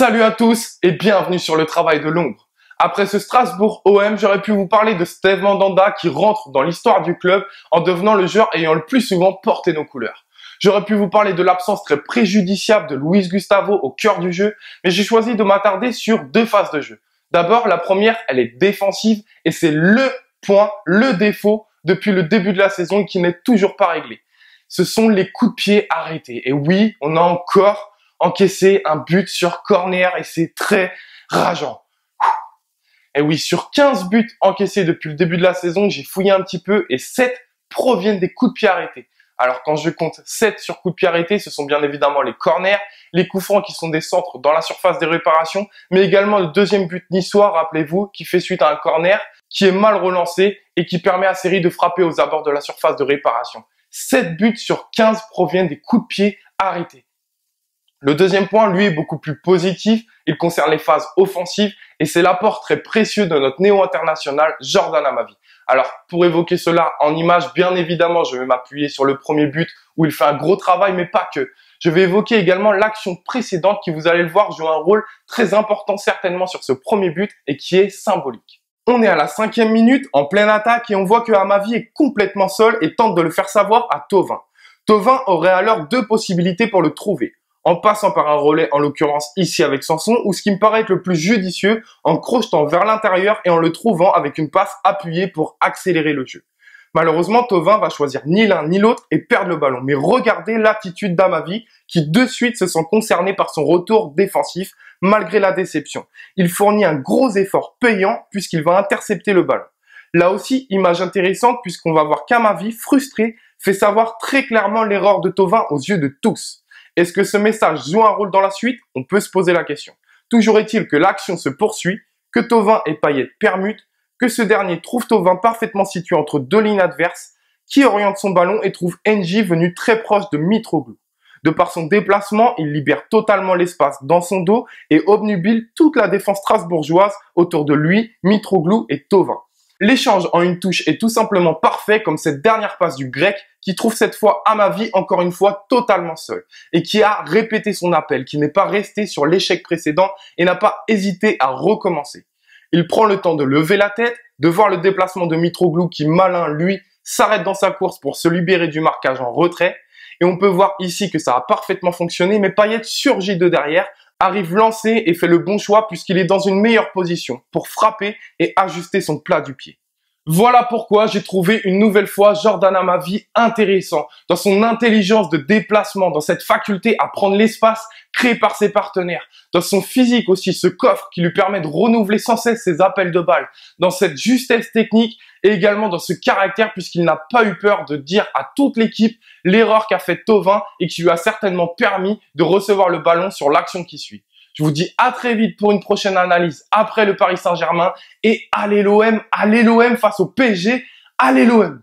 Salut à tous et bienvenue sur le travail de l'ombre. Après ce Strasbourg OM, j'aurais pu vous parler de Steve Mandanda qui rentre dans l'histoire du club en devenant le joueur ayant le plus souvent porté nos couleurs. J'aurais pu vous parler de l'absence très préjudiciable de Luis Gustavo au cœur du jeu, mais j'ai choisi de m'attarder sur deux phases de jeu. D'abord, la première, elle est défensive et c'est le point, le défaut depuis le début de la saison qui n'est toujours pas réglé. Ce sont les coups de pied arrêtés. Et oui, on a encore encaissé un but sur corner et c'est très rageant. Et oui, sur 15 buts encaissés depuis le début de la saison, j'ai fouillé un petit peu et 7 proviennent des coups de pied arrêtés. Alors quand je compte 7 sur coups de pied arrêtés, ce sont bien évidemment les corners, les coups francs qui sont des centres dans la surface des réparations, mais également le deuxième but niçois, rappelez-vous, qui fait suite à un corner qui est mal relancé et qui permet à Série de frapper aux abords de la surface de réparation. 7 buts sur 15 proviennent des coups de pied arrêtés. Le deuxième point, lui, est beaucoup plus positif. Il concerne les phases offensives et c'est l'apport très précieux de notre néo-international Jordan Amavi. Alors, pour évoquer cela en images, bien évidemment, je vais m'appuyer sur le premier but où il fait un gros travail, mais pas que. Je vais évoquer également l'action précédente qui, vous allez le voir, joue un rôle très important certainement sur ce premier but et qui est symbolique. On est à la 5e minute, en pleine attaque et on voit que Amavi est complètement seul et tente de le faire savoir à Thauvin. Thauvin aurait alors deux possibilités pour le trouver. En passant par un relais, en l'occurrence ici avec Sanson, ou ce qui me paraît être le plus judicieux, en crochetant vers l'intérieur et en le trouvant avec une passe appuyée pour accélérer le jeu. Malheureusement, Thauvin va choisir ni l'un ni l'autre et perdre le ballon. Mais regardez l'attitude d'Amavi qui de suite se sent concerné par son retour défensif malgré la déception. Il fournit un gros effort payant puisqu'il va intercepter le ballon. Là aussi, image intéressante puisqu'on va voir qu'Amavi, frustré, fait savoir très clairement l'erreur de Thauvin aux yeux de tous. Est-ce que ce message joue un rôle dans la suite? On peut se poser la question. Toujours est-il que l'action se poursuit, que Thauvin et Payet permutent, que ce dernier trouve Thauvin parfaitement situé entre deux lignes adverses, qui oriente son ballon et trouve NJ venu très proche de Mitroglou. De par son déplacement, il libère totalement l'espace dans son dos et obnubile toute la défense strasbourgeoise autour de lui, Mitroglou et Thauvin. L'échange en une touche est tout simplement parfait comme cette dernière passe du Grec qui trouve cette fois Amavi encore une fois totalement seul et qui a répété son appel, qui n'est pas resté sur l'échec précédent et n'a pas hésité à recommencer. Il prend le temps de lever la tête, de voir le déplacement de Mitroglou qui, malin, lui, s'arrête dans sa course pour se libérer du marquage en retrait. Et on peut voir ici que ça a parfaitement fonctionné, mais Payet surgit de derrière, arrive lancé et fait le bon choix puisqu'il est dans une meilleure position pour frapper et ajuster son plat du pied. Voilà pourquoi j'ai trouvé une nouvelle fois Jordan Amavi intéressant dans son intelligence de déplacement, dans cette faculté à prendre l'espace créé par ses partenaires, dans son physique aussi, ce coffre qui lui permet de renouveler sans cesse ses appels de balle, dans cette justesse technique et également dans ce caractère puisqu'il n'a pas eu peur de dire à toute l'équipe l'erreur qu'a fait Thauvin et qui lui a certainement permis de recevoir le ballon sur l'action qui suit. Je vous dis à très vite pour une prochaine analyse après le Paris Saint-Germain et allez l'OM face au PSG, allez l'OM.